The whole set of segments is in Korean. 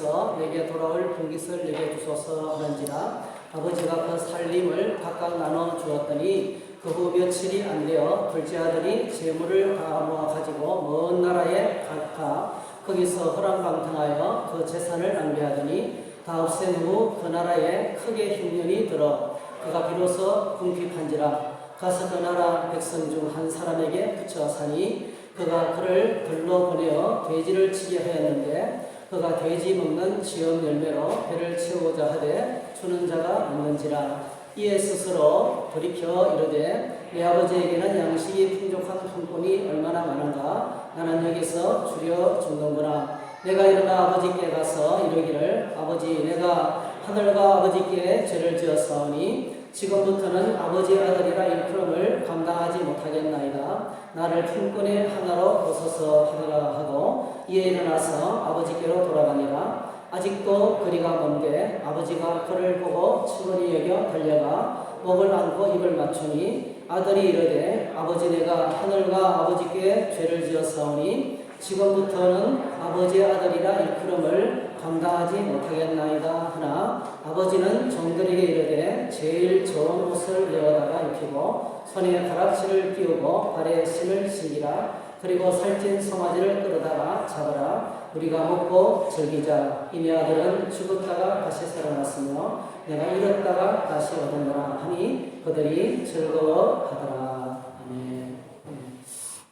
비로소 내게 돌아올 분깃을 내게 주소서 하는지라. 아버지가 그 살림을 각각 나눠 주었더니 그 후 며칠이 안 되어 둘째 아들이 재물을 다 모아 가지고 먼 나라에 가 거기서 허랑방탕하여 그 재산을 낭비하더니 다 없앤 후 그 나라에 크게 흉년이 들어 그가 비로소 궁핍한지라. 가서 그 나라 백성 중 한 사람에게 붙여 사니 그가 그를 들러 보내어 돼지를 치게 하였는데 그가 돼지 먹는 지엄 열매로 배를 채우고자 하되 주는 자가 없는지라. 이에 스스로 돌이켜 이르되 내 아버지에게는 양식이 풍족한 품꾼이 얼마나 많은가. 나는 여기서 줄여 죽는구나. 내가 일어나 아버지께 가서 이르기를 아버지, 내가 하늘과 아버지께 죄를 지었사오니 지금부터는 아버지의 아들이라 일컬음을 감당하지 못하겠나이다. 나를 품꾼의 하나로 보소서 하리라 하고 이에 일어나서 아버지께로 돌아가니라. 아직도 거리가 먼데 아버지가 그를 보고 친근히 여겨 달려가 목을 안고 입을 맞추니 아들이 이르되 아버지, 내가 하늘과 아버지께 죄를 지었사오니 지금부터는 아버지의 아들이라 일컬음을 감당하지 못하겠나이다 하나 아버지는 종들에게 이르되 제일 좋은 옷을 내어다가 입히고 손에 가락지를 끼우고 발에 신을 신기라. 그리고 살찐 송아지를 끌어다가 잡아라. 우리가 먹고 즐기자. 이내 아들은 죽었다가 다시 살아났으며 내가 잃었다가 다시 얻었노라 하니 그들이 즐거워하더라. 아멘.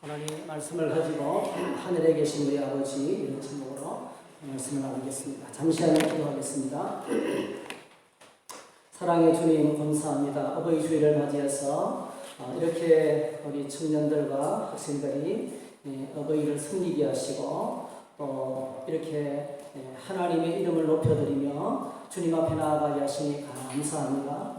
하나님 말씀을 가지고 하늘에 계신 우리 아버지 이런 제목으로 말씀을 나누겠습니다. 잠시 한번 기도하겠습니다. 사랑의 주님 감사합니다. 어버이 주일을 맞이해서 이렇게 우리 청년들과 학생들이 어버이를 섬기게 하시고 또 이렇게 하나님의 이름을 높여드리며 주님 앞에 나아가게 하시니 감사합니다.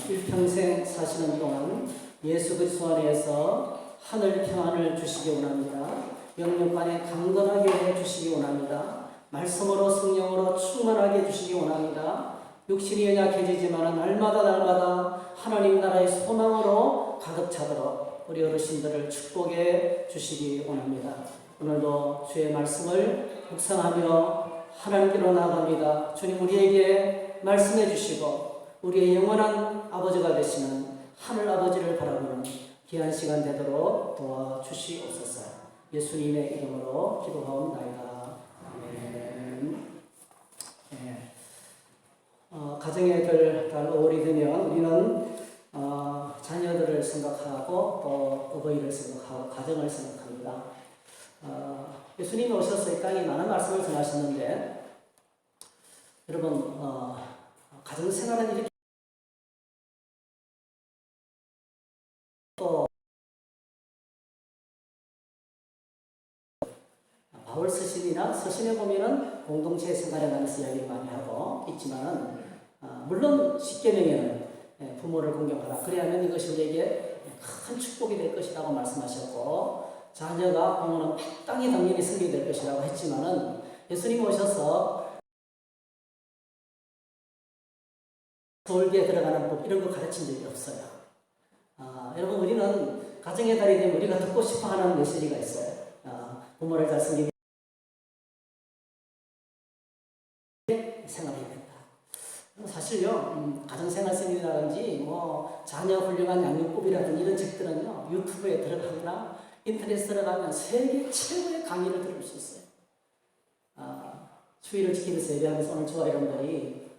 일평생 사시는 동안 예수 그리스도 안에서 하늘 평안을 주시기 원합니다. 영육간에 강건하게 해주시기 원합니다. 말씀으로 성령으로 충만하게 해주시기 원합니다. 육신이 연약해지지만 날마다 하나님 나라의 소망으로 가득 차도록 우리 어르신들을 축복해 주시기 원합니다. 오늘도 주의 말씀을 묵상하며 하나님께로 나아갑니다. 주님, 우리에게 말씀해 주시고 우리의 영원한 아버지가 되시는 하늘 아버지를 바라보는 귀한 시간 되도록 도와주시옵소서. 예수님의 이름으로 기도하옵나이다. 아멘. 가정의 달 5월이 되면 우리는 자녀들을 생각하고 또 어버이를 생각하고 가정을 생각합니다. 예수님이 오셔서 이 땅에 많은 말씀을 전하셨는데 여러분 가정생활은 이렇게 또 바울 서신이나 서신에 보면은 공동체 생활에 관해서 이야기를 많이 하고 있지만은 물론 십계명에는 부모를 공경하라. 그래야만 이것이 우리에게 큰 축복이 될 것이라고 말씀하셨고 자녀가 부모는 마땅히 당연히 섬기게 될 것이라고 했지만은 예수님이 오셔서 돌기에 들어가는 법 이런 거 가르친 적이 없어요. 여러분 우리는 가정의 달이 되면 우리가 듣고 싶어하는 메시지가 있어요. 부모를 잘 섬기게 생각해야 된다. 사실요 가정생활쌤이라든지 뭐 자녀 훌륭한 양육법이라든지 이런 책들은요 유튜브에 들어가거나 인터넷에 들어가면 세계 최고의 강의를 들을 수 있어요. 주의를 지키면서 예배하면서 오늘 저와 여러분들이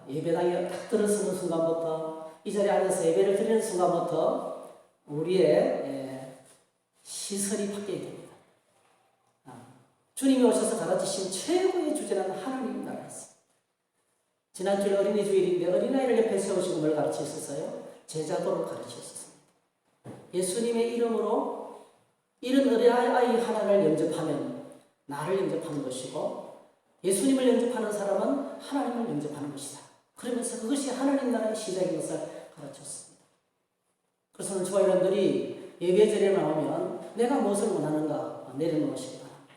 예배당에 딱 들어서는 순간부터 이 자리에 앉아서 예배를 드리는 순간부터 우리의 시선이 바뀌어야 됩니다. 주님이 오셔서 가르치신 최고의 주제는 하나님 나라였어요. 지난주에 어린이 주일인데 어린아이를 옆에 세우시고 뭘 가르치셨어요? 제자도를 가르치셨습니다. 예수님의 이름으로 이런 어린아이 하나를 영접하면 나를 영접하는 것이고 예수님을 영접하는 사람은 하나님을 영접하는 것이다. 그러면서 그것이 하나님 나라의 시작인 것을 가르쳤습니다. 그래서 오늘 저와 여러분들이 예배자리에 나오면 내가 무엇을 원하는가 내려놓으시기 바랍니다.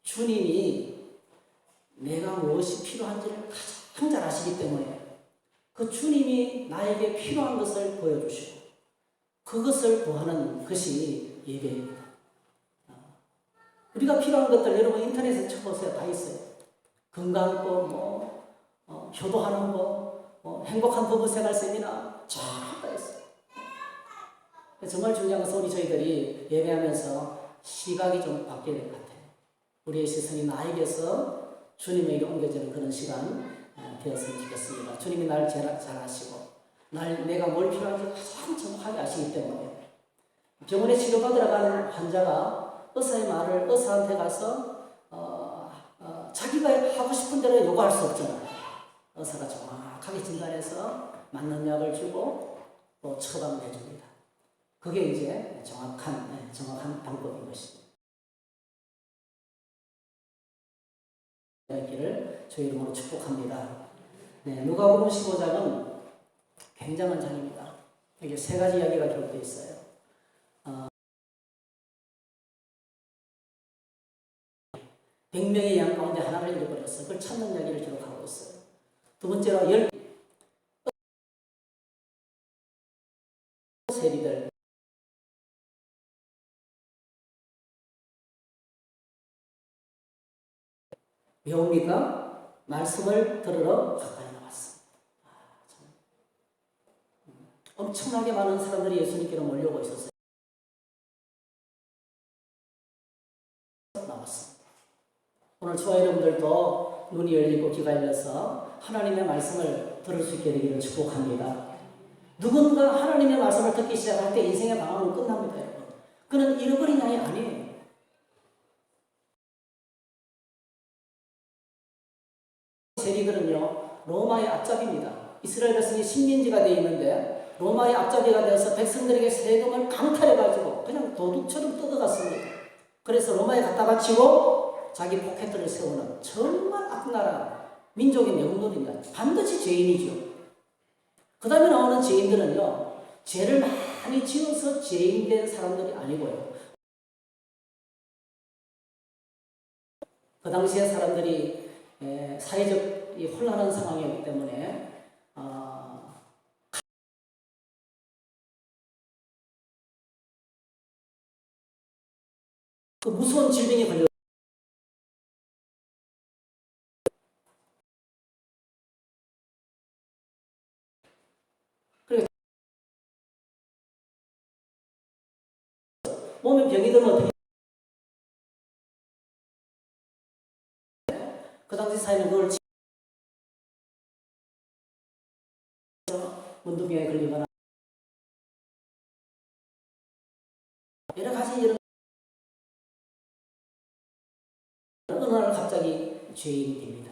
주님이 내가 무엇이 필요한지를 가장 잘 아시기 때문에 그 주님이 나에게 필요한 것을 보여주시고 그것을 구하는 것이 예배입니다. 우리가 필요한 것들 여러분 인터넷에 쳐보세요. 다 있어요. 건강법, 효도하는 법, 행복한 부부생활 세미나 쫙 다 있어요. 정말 중요한 것은 우리 저희들이 예배하면서 시각이 좀 바뀌어야 될 것 같아요. 우리의 시선이 나에게서 주님에게 옮겨지는 그런 시간 되었으면 좋겠습니다. 주님이 나를 잘 아시고 내가 뭘 필요한지 가장 정확하게 아시기 때문에 병원에 치료받으러 가는 환자가 의사한테 가서 자기가 하고 싶은 대로 요구할 수 없잖아요. 의사가 정확하게 진단해서 맞는 약을 주고 또 처방을 해줍니다. 그게 이제 정확한 방법인 것입니다. 이야기를 주의 이름으로 축복합니다. 네, 누가복음 15장은 굉장한 장입니다. 여기 세 가지 이야기가 기록되어 있어요. 100명의 양 가운데 하나를 잃어버렸어요. 그걸 찾는 이야기를 기록하고 있어요. 두 번째로 세리들. 왜 옵니까? 말씀을 들으러 가까이 나왔습니다. 엄청나게 많은 사람들이 예수님께로 몰려오고 있었어요. 나왔습니다. 오늘 저와 여러분들도 눈이 열리고 귀가 열려서 하나님의 말씀을 들을 수 있게 되기를 축복합니다. 누군가 하나님의 말씀을 듣기 시작할 때 인생의 방황은 끝납니다, 여러분. 그는 잃어버린 양이 아니에요. 세리들은요, 로마의 앞잡이입니다. 이스라엘 백성이 식민지가 되어 있는데 로마의 앞잡이가 되어서 백성들에게 세금을 강탈해가지고 그냥 도둑처럼 뜯어갔습니다. 그래서 로마에 갖다 바치고 자기 포켓들을 세우는 정말 악랄한 민족의 명분입니다. 반드시 죄인이죠. 그 다음에 나오는 죄인들은요, 죄를 많이 지어서 죄인된 사람들이 아니고요. 그 당시에 사람들이 사회적 혼란한 상황이었기 때문에 그 무서운 질병에 걸려 그래 몸에 병이 들면 어떻게 그 당시 사회는 그걸 문둥병에 걸리거나 여러 가지 이런 어느 날 갑자기 죄인이 됩니다.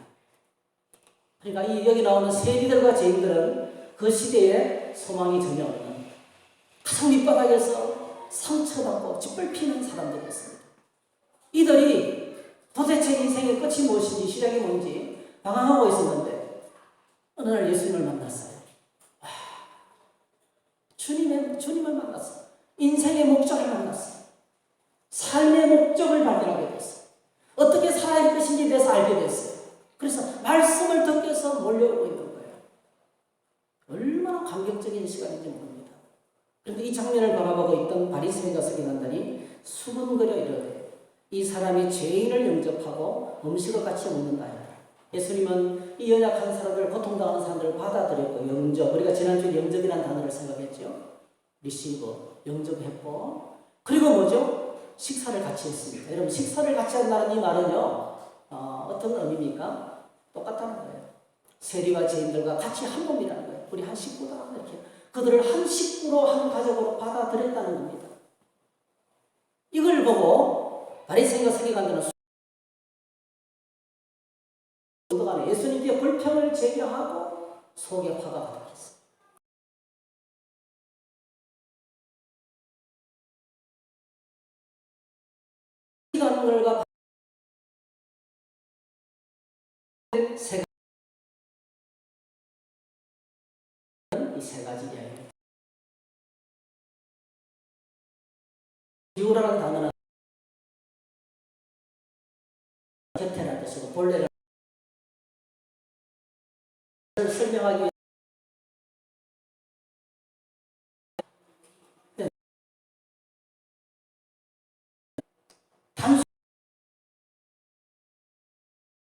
그러니까 여기 나오는 세리들과 죄인들은 그 시대에 소망이 전혀 없는 가슴 밑바닥에서 상처받고 짓밟히는 사람들이었습니다. 이들이 도대체 인생의 끝이 무엇인지 시작이 뭔지 방황하고 있었는데 어느 날 예수님을 만났어요. 주님을 만났어요. 인생의 목적을 만났어요. 삶의 목적을 발견하게 됐어요. 어떻게 살아야 할 것인지에 대해서 알게 됐어요. 그래서 말씀을 듣기 위해서 몰려오고 있는 거예요. 얼마나 감격적인 시간인지 모릅니다. 그런데 이 장면을 바라보고 있던 바리새인과 서기관들이 수군거려 이르되 이 사람이 죄인을 영접하고 음식을 같이 먹는다. 예수님은 이 연약한 사람들, 고통당하는 사람들을 받아들였고 영접, 우리가 지난주에 영접이라는 단어를 생각했죠. 리시브, 영접했고 그리고 뭐죠? 식사를 같이 했습니다. 여러분 식사를 같이 한다는 이 말은요 어떤 의미입니까? 똑같다는 거예요. 세리와 죄인들과 같이 한 몸이라는 거예요. 우리 한 식구다 이렇게 그들을 한 식구로 한 가족으로 받아들였다는 겁니다. 이걸 보고 바리새인과 서기관들은 예수님께 불평을 제기하고 속에 화가 가득했어요. 서기관들과 이 세 가지 이야기입니다. 이유라는 단어는 곁에라는 뜻이고 본래를 설명하기 위해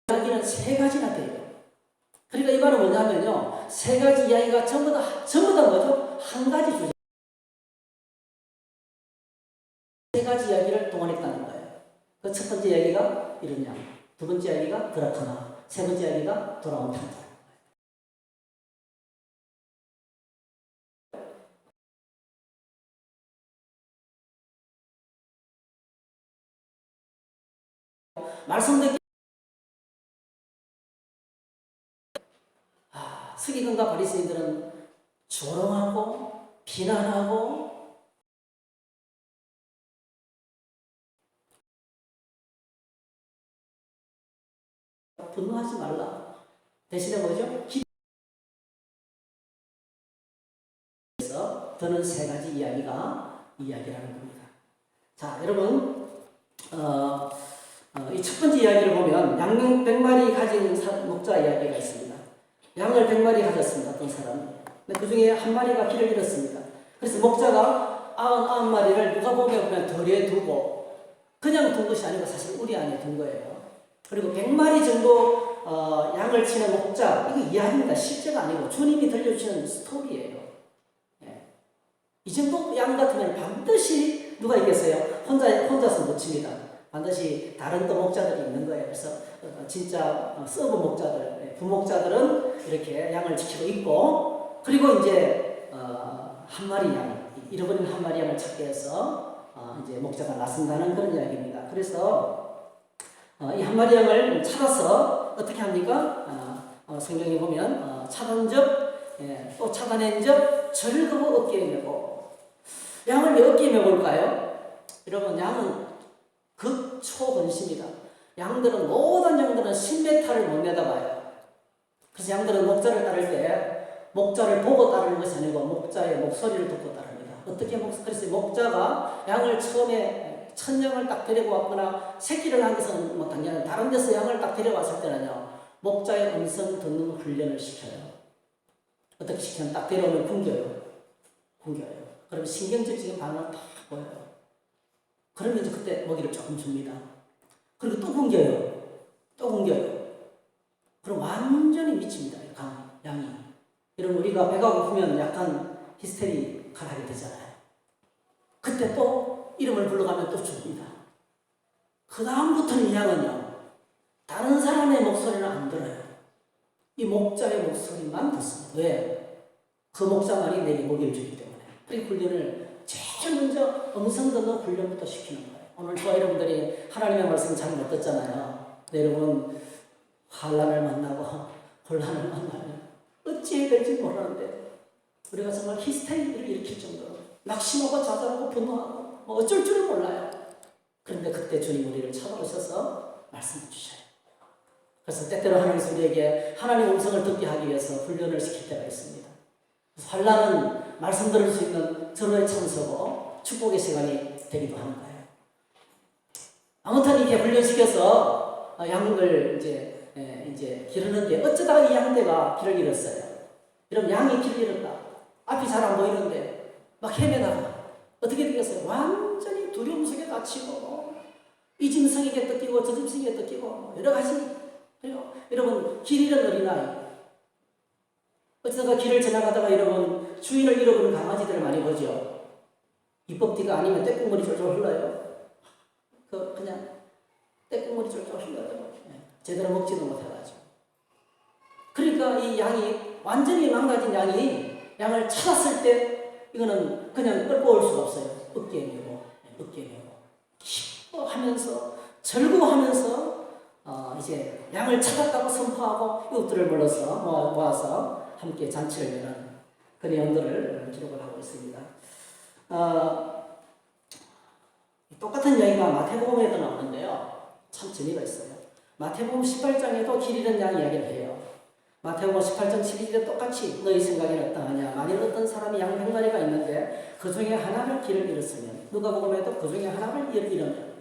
단순하기는 세 가지나 돼요. 그러니까 이 말은 뭐냐면요. 세 가지 이야기가 전부 다 뭐죠? 한 가지 주제. 세 가지 이야기를 동원했다는 거예요. 그 첫 번째 이야기가 이런 양, 두 번째 이야기가 드라크나, 세 번째 이야기가 돌아온 탕자. 말씀드린 서기관과 바리새인들은 조롱하고 비난하고 분노하지 말라. 대신에 뭐죠? 그래서 더는 세 가지 이야기라는 겁니다. 자, 여러분, 이 첫 번째 이야기를 보면 양 100마리 가진 목자 이야기가 있습니다. 양을 100마리 가졌습니다. 어떤 사람이. 근데 그 중에 한 마리가 길을 잃었습니다. 그래서 목자가 99마리를 누가 보면 덜에 두고 그냥 둔 것이 아니고 사실 우리 안에 둔 거예요. 그리고 100마리 정도 양을 치는 목자, 이거 이야기입니다. 실제가 아니고 주님이 들려주시는 스토리예요. 예. 이 정도 양 같으면 반드시 누가 있겠어요? 혼자서 못 칩니다. 반드시 다른 또 목자들이 있는 거예요. 그래서 진짜 서브 목자들, 부목자들은 이렇게 양을 지키고 있고, 그리고 이제 한 마리 양, 잃어버린 한 마리 양을 찾기 위해서 이제 목자가 나선다는 그런 이야기입니다. 그래서 이 한 마리 양을 찾아서 어떻게 합니까? 성경에 보면 또 찾아낸 적 즐거워 어깨에 메고. 양을 왜 어깨에 메고일까요? 여러분, 양은 극초근시입니다. 양들은 모든 양들은 10m를 못 내다봐요. 그래서 양들은 목자를 따를 때 목자를 보고 따르는 것이 아니고 목자의 목소리를 듣고 따릅니다. 어떻게 그래서 목자가 양을 처음에 천양을 딱 데리고 왔거나 새끼를 한 것은 뭐 당연히 다른 데서 양을 딱 데려왔을 때는요, 목자의 음성 듣는 훈련을 시켜요. 어떻게 시키면 딱 데려오면 굶겨요. 그러면 신경질적인 반응을 다 보여요. 그러면 이제 그때 먹이를 조금 줍니다. 그리고 또 굶겨요. 그럼 완전히 미칩니다. 양이. 여러분, 우리가 배가 고프면 약간 히스테리컬하게 되잖아요. 그때 또 이름을 불러가면 또 줍니다. 그 다음부터는 이 양은요, 다른 사람의 목소리는 안 들어요. 이 목자의 목소리만 듣습니다. 왜? 그 목자만이 내게 먹이를 주기 때문에. 그 훈련을 제일 먼저 음성 듣는 훈련부터 시키는 거예요. 오늘 저와 여러분들이 하나님의 말씀을 잘 못 듣잖아요. 여러분, 환난을 만나고 혼란을 만나면 어찌 해야 될지 모르는데 우리가 정말 히스테리를 일으킬 정도로 낙심하고 좌절하고 분노하고 어쩔 줄을 몰라요. 그런데 그때 주님 우리를 찾아오셔서 말씀해 주셔요. 그래서 때때로 하나님께서 우리에게 하나님의 음성을 듣게 하기 위해서 훈련을 시킬 때가 있습니다. 환난은 말씀 들을 수 있는 전후의 참소고 축복의 시간이 되기도 하는 거예요. 아무튼 이렇게 훈련시켜서 양을 이제 기르는데 어쩌다가 이 양대가 길을 잃었어요. 여러분, 양이 길을 잃었다. 앞이 잘 안 보이는데 막 헤매다가 어떻게 되겠어요? 완전히 두려움 속에 갇히고 이 짐승에게 뜯기고 저 짐승에게 뜯기고 여러 가지. 그리고 여러분, 길 잃은 어린아이, 어쩌다가 길을 지나가다가 여러분 주인을 잃어버린 강아지들을 많이 보죠. 입법띠가 아니면 떼국물이 쫄쫄 흘러요. 그냥 떼국물이 쫄쫄 흘러요. 제대로 먹지도 못해가지고. 그러니까 이 양이 완전히 망가진 양을 찾았을 때 이거는 그냥 끌고 올 수가 없어요. 어깨에 메고 기뻐하면서 즐거워하면서 이제 양을 찾았다고 선포하고 이웃들을 불러서 모아서 함께 잔치를 여는 그런 연도를 기록을 하고 있습니다. 똑같은 이야기가 마태복음에도 나오는데요. 참 재미가 있어요. 마태복음 18장에도 길 잃은 양 이야기를 해요. 마태복음 18장 12절에 똑같이 너희 생각에는 어떠하냐. 만일 어떤 사람이 양 100마리가 있는데 그 중에 하나를 길을 잃었으면, 누가복음에도 그 중에 하나를 잃으면,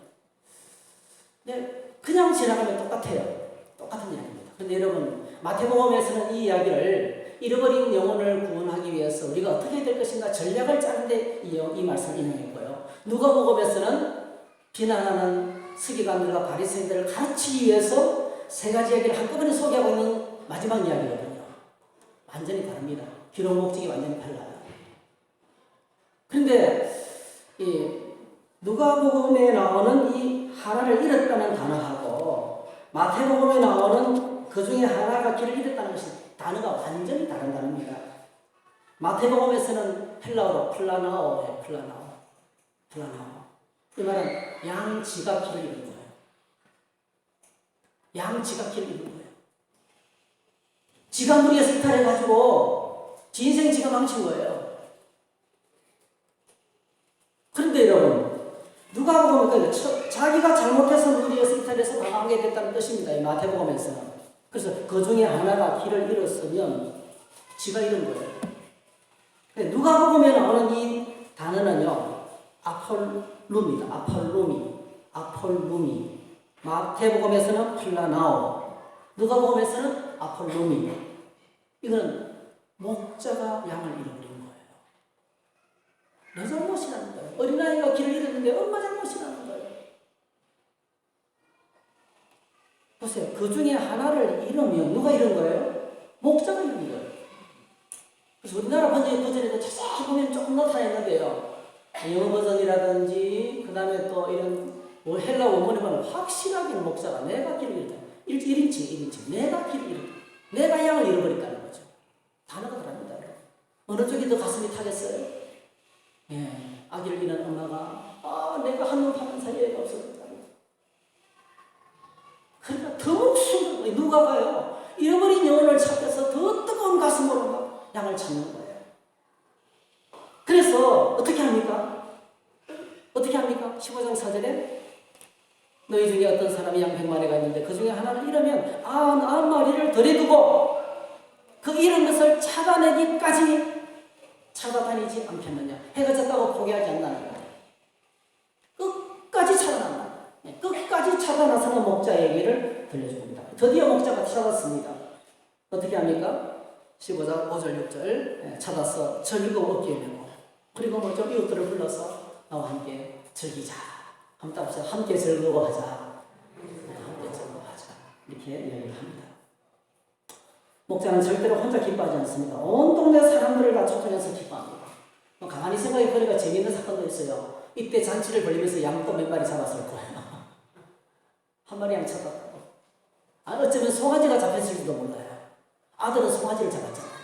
그냥 지나가면 똑같아요. 똑같은 이야기입니다. 그런데 여러분, 마태복음에서는 이 이야기를 잃어버린 영혼을 구원하기 위해서 우리가 어떻게 해야 될 것인가 전략을 짜는데 이 말씀을 인용했고요. 누가복음에서는 비난하는 서기관들과 바리새인들을 가르치기 위해서 세 가지 이야기를 한꺼번에 소개하고 있는 마지막 이야기거든요. 완전히 다릅니다. 기록 목적이 완전히 달라요. 그런데 이 누가복음에 나오는 이 하나를 잃었다는 단어하고 마태복음에 나오는 그 중에 하나가 길을 잃었다는 것이 단어가 완전히 다른 단어입니다. 마태복음에서는 헬라어로 플라나오예요. 플라나오. 이 말은 양지가 길을 잃은 거예요. 양지가 길을 잃은 거예요. 지가 무리에서 이탈해가지고 지 인생 지가 망친 거예요. 그런데 여러분, 누가 보면 자기가 잘못해서 무리에서 이탈해서 당하게 됐다는 뜻입니다. 이 마태복음에서는. 그래서 그 중에 하나가 길을 잃었으면 지가 잃은 거예요. 누가 보면 나오는 이 단어는요, 아폴룸이다. 아폴룸이. 마태복음에서는 플라나오. 누가복음에서는 아폴룸이. 이거는 목자가 양을 잃어버린 거예요. 내 잘못이라는 거예요. 어린아이가 길을 잃었는데 엄마 잘못이라는 거예요. 보세요. 그 중에 하나를 잃으면 누가 잃은 거예요? 목자가 잃은 거예요. 그래서 우리나라 버전에도 자세히 보면 조금 나타냈는데요. 영어 버전이라든지 그 다음에 또 이런 헬라 원문에 보면 확실하게 목자가 내가 길을 잃었다. 1인칭 내가 길을 잃었다. 내가 양을 잃어버렸다는 거죠. 단어가 다릅니다. 어느 쪽이 더 가슴이 타겠어요? 예, 아기를 잃은 엄마가 내가 한눈 파는 사이에 애가 없어졌다. 그러니까 더 목숨을 누가 가요? 잃어버린 영혼을 찾아서 더 뜨거운 가슴으로 양을 찾는 거예요. 그래서 어떻게 합니까? 15장 4절에 너희 중에 어떤 사람이 양 100마리가 있는데 그 중에 하나를 잃으면 99마리를 들여두고 그 잃은 것을 찾아내기까지 찾아다니지 않겠느냐. 해가 졌다고 포기하지 않는다는 거예요. 끝까지 찾아난다. 끝까지 찾아나서는 목자에게를 들려줍니다. 드디어 목자가 찾았습니다. 어떻게 합니까? 15장 5절 6절 찾아서 즐거워 어깨에 메고 그리고 뭐죠? 이웃들을 불러서 나와 함께 즐기자. 한번 따라서 함께 즐거워하자. 함께 즐거워하자. 이렇게 이야기를 합니다. 목자는 절대로 혼자 기뻐하지 않습니다. 온 동네 사람들을 다 초청해서 기뻐합니다. 가만히 생각해 보니까 재미있는 사건도 있어요. 이때 잔치를 벌리면서 양도 몇 마리 잡았을 거예요. 한 마리 양 찾았다고. 어쩌면 송아지가 잡혔을지도 몰라요. 아들은 송아지를 잡았잖아요.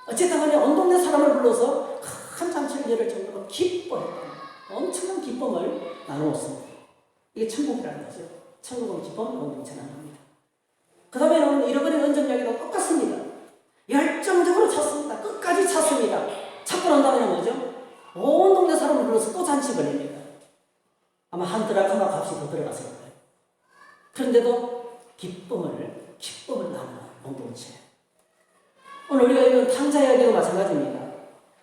어쨌든 간에 온 동네 사람을 불러서 큰 잔치를 열을 정도로 기뻐했다. 엄청난 기쁨을 나누었습니다. 이게 천국이라는 거죠. 천국은 기쁨 공동체라는 겁니다. 그 다음에는 잃어버린 은전 이야기도 똑같습니다. 열정적으로 찾습니다. 끝까지 찾습니다. 찾고 난 다음에는 뭐죠? 온 동네 사람을 불러서 또 잔치 벌립니다. 아마 한 드라크마 값이 더 들어갔을 거예요. 그런데도 기쁨을 나누는 공동체. 오늘 우리가 읽은 탕자 이야기도 마찬가지입니다.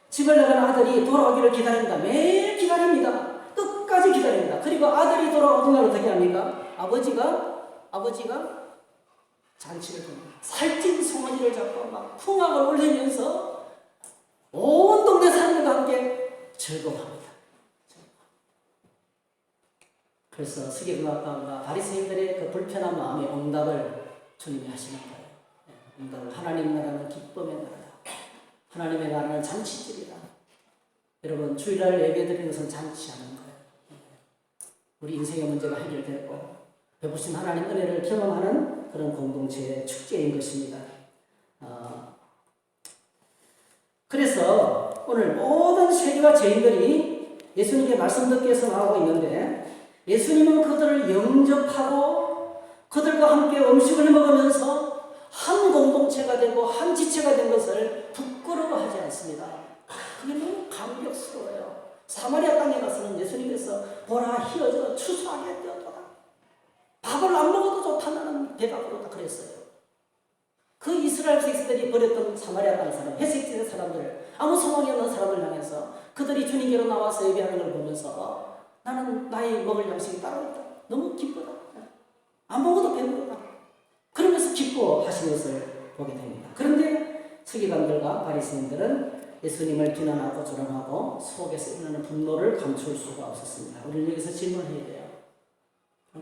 집을 나가는 아들이 돌아오기를 기다립니다. 매일 기다립니다. 끝까지 기다립니다. 그리고 아들이 돌아오는 날 어떻게 합니까? 아버지가 잔치를 합니다. 살찐 송아지를 잡고 막 풍악을 울리면서 온 동네 사람들과 함께 즐거워합니다. 그래서 스기금학과가 바리새인들의 그 불편한 마음의 응답을 주님이 하시는 거예요. 응답을 하나님 나라는 기쁨의 나라다. 하나님의 나라는 잔치집이다. 여러분 주일날 예배드리는 것은 잔치하는 거예요. 우리 인생의 문제가 해결되고 베푸신 하나님 은혜를 경험하는 그런 공동체의 축제인 것입니다. 그래서 오늘 모든 세계와 죄인들이 예수님께 말씀 듣기 위해서 나오고 있는데 예수님은 그들을 영접하고 그들과 함께 음식을 먹으면서 한 공동체가 되고 한 지체가 된 것을 부끄러워하지 않습니다. 그게 너무 감격스러워요. 사마리아 땅에 가서는 예수님께서 보라 희어져 추수하게 되었도다. 밥을 안 먹어도 좋다 나는 배가 부르다 그랬어요. 그 이스라엘 백성들이 버렸던 사마리아 땅 사람, 회색지대 사람들, 아무 소망이 없는 사람을 향해서 그들이 주님께로 나와서 예배하는 걸 보면서 나는 나의 먹을 양식이 따로 있다. 너무 기쁘다. 안 먹어도 배부르다. 그러면서 기뻐하시는 것을 보게 됩니다. 그런데 서기관들과 바리새인들은 예수님을 비난하고 조롱하고 속에서 일어나는 분노를 감출 수가 없었습니다. 우리는 여기서 질문해야 돼요.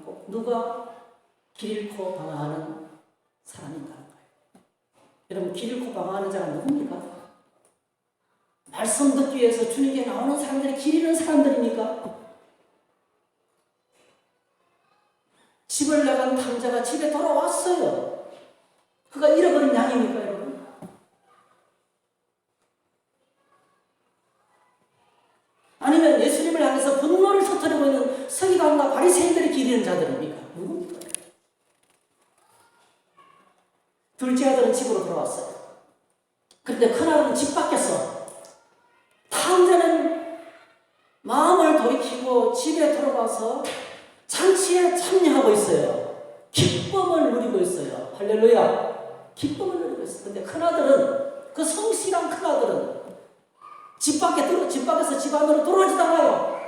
꼭 누가 길 잃고 방황하는 사람인가 하는 거예요. 여러분, 길 잃고 방황하는 자가 누굽니까? 말씀 듣기 위해서 주님께 나오는 사람들이 길 잃은 사람들입니까? 집을 나간 탕자가 집에 돌아왔어요. 그가 잃어버린 양입니까, 여러분? 아니면 예수님을 향해서 분노를 터뜨리고 있는 서기관과 바리새인들이 길 잃은 자들입니까? 누굽니까? 둘째 아들은 집으로 돌아왔어요. 그런데 큰아들은 집 밖에서, 탕자는 마음을 돌이키고 집에 들어가서 잔치에 참여하고 있어요. 기쁨을 누리고 있어요. 할렐루야. 기쁨을 누리고 있어요. 근데 큰아들은, 그 성실한 큰아들은 집 밖에서 집 안으로 들어오지도 않아요.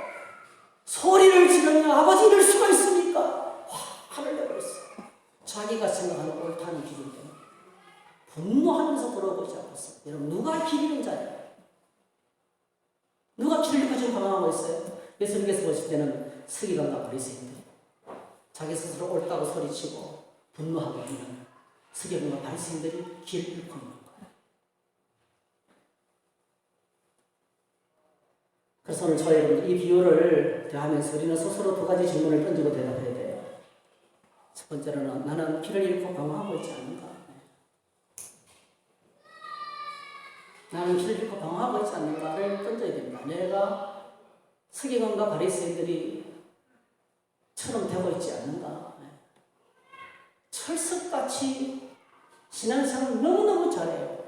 소리를 지르며 아버지 이럴 수가 있습니까? 화를 내버렸어요. 자기가 생각하는 옳다는 길인데 분노하면서 들어오지 않았어요. 여러분, 누가 길 잃은 자예요? 누가 길 잃고 지금 방황하고 있어요? 예수님께서 보실 때는 서기관과 바리새인들, 자기 스스로 옳다고 소리치고 분노하고 있는 서기관과 바리새인들이 길 잃고 있는 거예요. 그래서 오늘 저희 여러분, 이 비유를 대하면서 우리는 스스로 두 가지 질문을 던지고 대답해야 돼요. 첫 번째로는 나는 길을 잃고 방황하고 있지 않는가? 나는 길을 잃고 방황하고 있지 않는가를 던져야 됩니다. 내가 서기관과 바리새인들이 처럼 되고 있지 않는가? 철석같이 신앙생활을 너무너무 잘해요.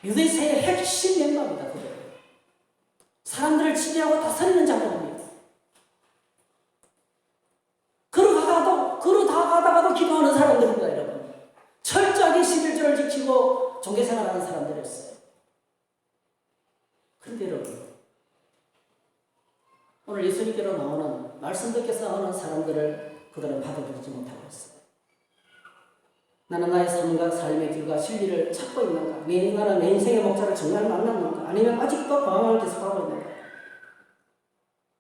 유대세의 핵심 멤버입니다. 그들. 사람들을 지배하고 다스리는 자들입니다. 걸어가다가도 기도하는 사람들입니다, 여러분. 철저하게 11조를 지키고 종교생활하는 사람들이었어요. 그런데 여러분, 오늘 예수님께로 나오는 말씀 듣게서 나오는 사람들을 그들은 받아들이지 못하고 있어요. 나는 나의 삶과 삶의 길과 진리를 찾고 있는가? 나는 내 인생의 목자를 정말 만났는가? 아니면 아직도 방황을 계속하고 있는가?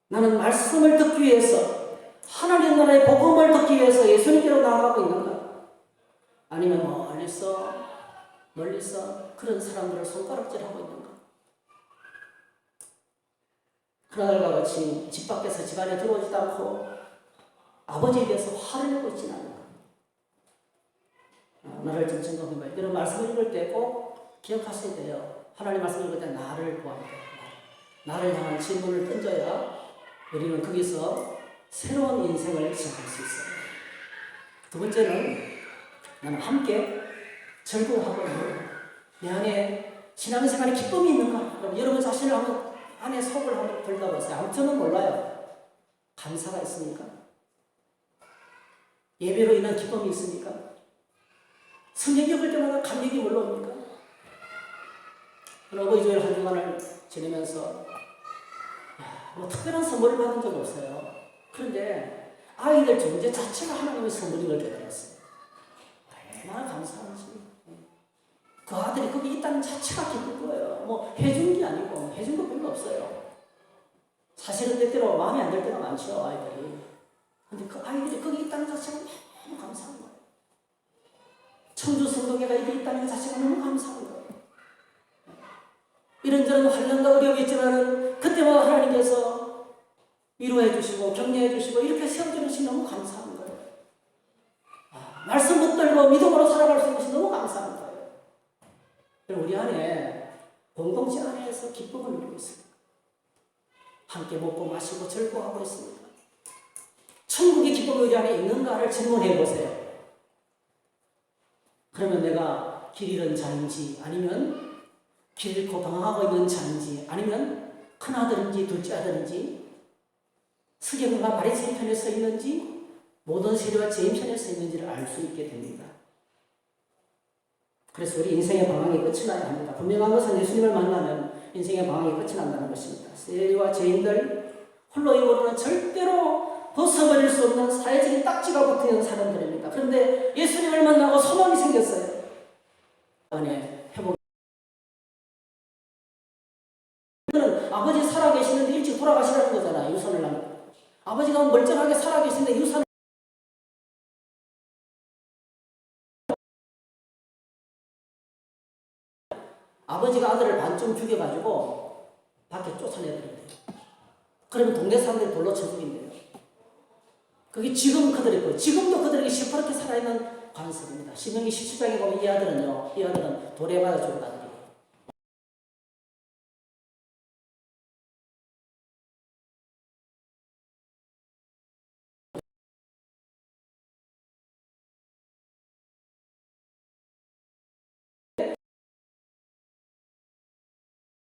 나는 말씀을 듣기 위해서, 하나님 나라의 복음을 듣기 위해서 예수님께로 나아가고 있는가? 아니면 멀리서 그런 사람들을 손가락질하고 있는가? 그날과 같이 집 밖에서 집 안에 들어오지도 않고 아버지에 대해서 화를 내고 있지는 않은가? 나를 좀 점검해봐요. 이런 말씀을 읽을 때 꼭 기억하셔야 돼요. 하나님 말씀을 읽을 때 나를 보아야 돼요. 나를 향한 질문을 던져야 우리는 거기서 새로운 인생을 시작할 수 있어요. 두 번째는 나는 함께 즐거워하고 내 안에 신앙생활에 기쁨이 있는가? 그럼 여러분 자신을 한번 안에 속을 한번 들여다보세요. 아무튼은 몰라요. 감사가 있습니까? 예배로 인한 기쁨이 있습니까? 성경 읽을 때마다 감격이 올라옵니까? 어버이 주일 한 주간을 지내면서 특별한 선물을 받은 적이 없어요. 그런데 아이들 존재 자체가 하나님의 선물인 걸 깨달았어요. 얼마나 감사한지. 그 아들이 거기 있다는 자체가 기쁜 거예요. 해준 게 아니고 해준 거 별로 없어요. 사실은 때때로 마음에 안 들 때가 많죠, 아이들이. 근데 그 아이들이 거기 있다는 자체가 너무 감사한 거예요. 청주 성도교가 여기 있다는 것 자체가 너무 감사한 거예요. 이런저런 환난과 어려움이 있지만 그때마다 하나님께서 위로해 주시고 격려해 주시고 이렇게 세워주는 것이 너무 감사한 거예요. 말씀 붙들고 믿음으로 살아갈 수 있는 것이 너무 감사한 거예요. 우리 안에 공동체 안에서 기쁨을 누리고 있습니다. 함께 먹고 마시고 즐거워하고 있습니다. 천국의 기쁨이 우리 안에 있는가를 질문해 보세요. 그러면 내가 길 잃은 자인지, 아니면 길 잃고 방황하고 있는 자인지, 아니면 큰아들인지 둘째 아들인지, 서기관과 바리새인 편에 서 있는지, 모든 세리와 죄인 편에 서 있는지를 알 수 있게 됩니다. 그래서 우리 인생의 방황이 끝이 나야 합니다. 분명한 것은 예수님을 만나면 인생의 방황이 끝이 난다는 것입니다. 세리와 죄인들, 홀로 입으로는 절대로 벗어버릴 수 없는 사회적인 딱지가 붙어있는 사람들입니다. 그런데 예수님을 만나고 소망이 생겼어요. 안에 회복. 아버지 살아계시는데 일찍 돌아가시라는 거잖아요. 유산을 하는. 아버지가 멀쩡하게 살아계시는데 유산을 아버지가 아들을 반쯤 죽여가지고 밖에 쫓아내버린대요. 그러면 동네 사람들이 돌로 쳐 죽인대요. 그게 지금 그들의 거예요. 지금도 그들에게 시퍼렇게 살아있는 관습입니다. 신명기 17장에 보면 이 아들은 돌에 맞아 죽은 아들이에요.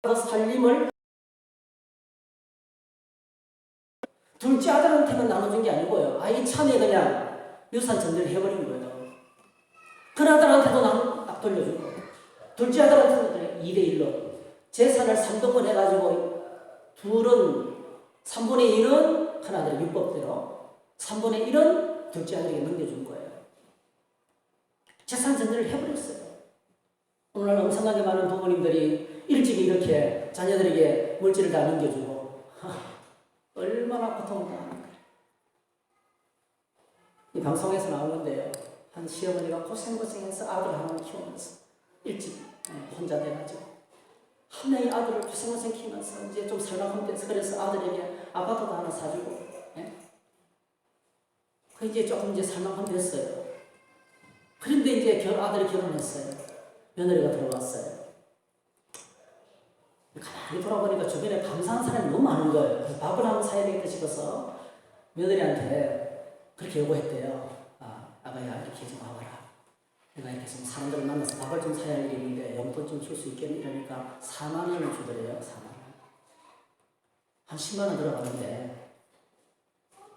그 살림을 둘째 아들한테는 나눠준 게 아니고요. 아이 참에 그냥 유산 전제를 해버린 거예요. 큰 아들한테도 딱 돌려주고, 둘째 아들한테는 2대1로 재산을 3등분 해가지고 둘은 3분의 1은 큰 아들의 율법대로, 3분의 1은 둘째 아들에게 넘겨준 거예요. 재산 전제를 해버렸어요. 오늘 엄청나게 많은 부모님들이 일찍 이렇게 자녀들에게 물질을 다 넘겨주고 얼마나 고통을 당합니까? 이 방송에서 나오는데요. 한 시어머니가 고생해서 아들 하나를 키우면서 일찍 혼자 돼가지고 한 명의 아들을 고생 키우면서 이제 좀 살만큼 돼서 그래서 아들에게 아파트도 하나 사주고 그 이제 조금 이제 살만큼 됐어요. 그런데 이제 아들이 결혼했어요. 며느리가 들어왔어요. 가만히 돌아보니까 주변에 감사한 사람이 너무 많은 거예요. 그래서 밥을 한번 사야 되겠다 싶어서 며느리한테 그렇게 요구했대요. 아가야 이렇게 좀 와봐라. 내가 이렇게 좀 사람들을 만나서 밥을 좀 사야 할 일이 있는데 용돈 좀 줄 수 있겠니? 이러니까 4만 원을 주더래요. 4만 원. 한 10만 원 들어가는데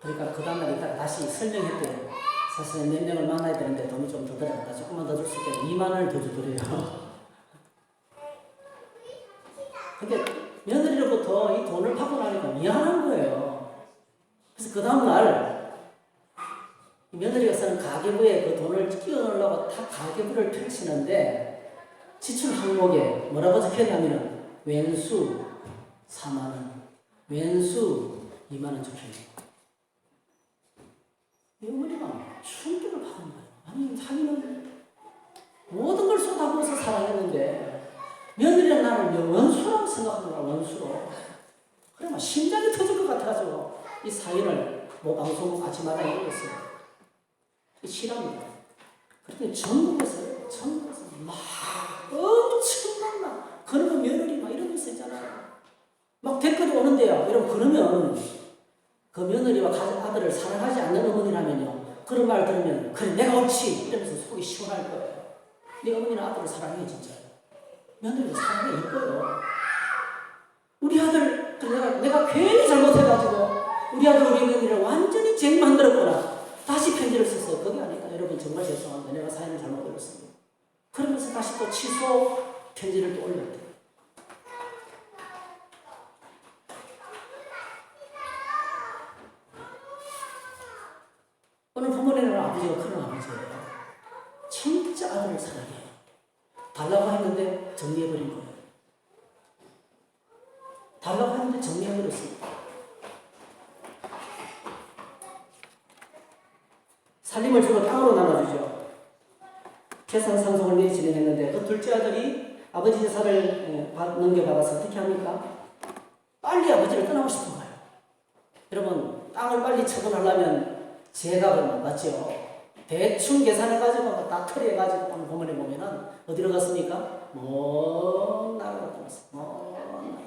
그러니까 그 다음날 이따가 다시 설명했대요. 사실은 몇 명을 만나야 되는데 돈이 좀 더 들어간다. 조금만 더 줄 수 있겠니? 2만 원을 더 주더래요. 근데 며느리로부터 이 돈을 받고 나니까 미안한 거예요. 그래서 그 다음날 며느리가 쓰는 가계부에 그 돈을 끼워 넣으려고 다 가계부를 펼치는데 지출 항목에 뭐라고 적혀있냐면 왼수 4만 원, 왼수 2만 원 적혀있는 거예요. 이 어머니가 충격을 받은 거예요. 아니 자기는 모든 걸 쏟아부어서 사랑했는데 며느리는 나를 원수라고 생각하는 거야. 원수로. 그래 막 심장이 터질 것 같아가지고 이 사연을 방송 아침마다 읽었어요. 싫합니다. 그런데 전국에서 막 엄청난 그러면 며느리 막 이런 거 있잖아요. 막 댓글이 오는데요. 여러분 그러면 그 며느리와 아들을 사랑하지 않는 어머니라면요. 그런 말 들으면 그래 내가 옳지 이러면서 속이 시원할 거예요. 네 어머니는 아들을 사랑해 진짜. 며느리를 사랑해 이뻐요. 우리 아들 내가 괜히 잘못해가지고 우리 아들 우리 며느리를 완전히 죄 만들었구나. 다시 편지를 썼어요. 그게 아니까 여러분 정말 죄송합니다. 내가 사연을 잘못 올렸습니다. 그러면서 다시 또 취소 편지를 또 올렸대요. 어느 부모님은 아버지가 그런 아버지예요. 진짜 아들을 사랑해요. 달라고 했는데 정리해버린 거예요. 달라고 했는데 정리해버렸습니다. 살림을 주로 땅으로 나눠주죠. 재산 상속을 미리 진행했는데 그 둘째 아들이 아버지 재산을 넘겨받아서 어떻게 합니까? 빨리 아버지를 떠나고 싶은 거예요. 여러분 땅을 빨리 처분하려면 제값은 맞죠. 대충 계산해가지고 다 처리해가지고 오늘 본문에 보면은 어디로 갔습니까? 먼 나라로 떠났어요. 먼 나라.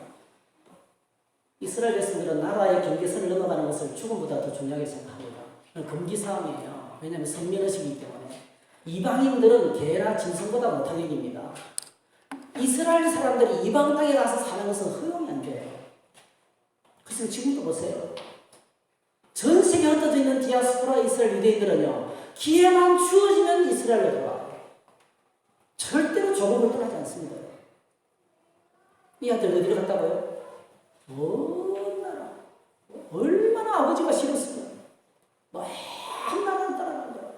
이스라엘 백성들은 나라의 경계선을 넘어가는 것을 죽음보다 더 중요하게 생각합니다. 금기사항이에요. 왜냐하면 선민의식이기 때문에. 이방인들은 개나 짐승보다 못할 얘기입니다. 이스라엘 사람들이 이방 땅에 가서 사는 것은 허용이 안 돼요. 그래서 지금도 보세요. 전 세계에 흩어져 있는 디아스포라 이스라엘 유대인들은요. 기회만 주어지면 이스라엘로 돌아와요. 절대로 조국을 떠나지 않습니다. 이 아들 어디로 갔다고요? 먼 나라. 얼마나 아버지가 싫었으면 먼 나라를 따라가는 거예요.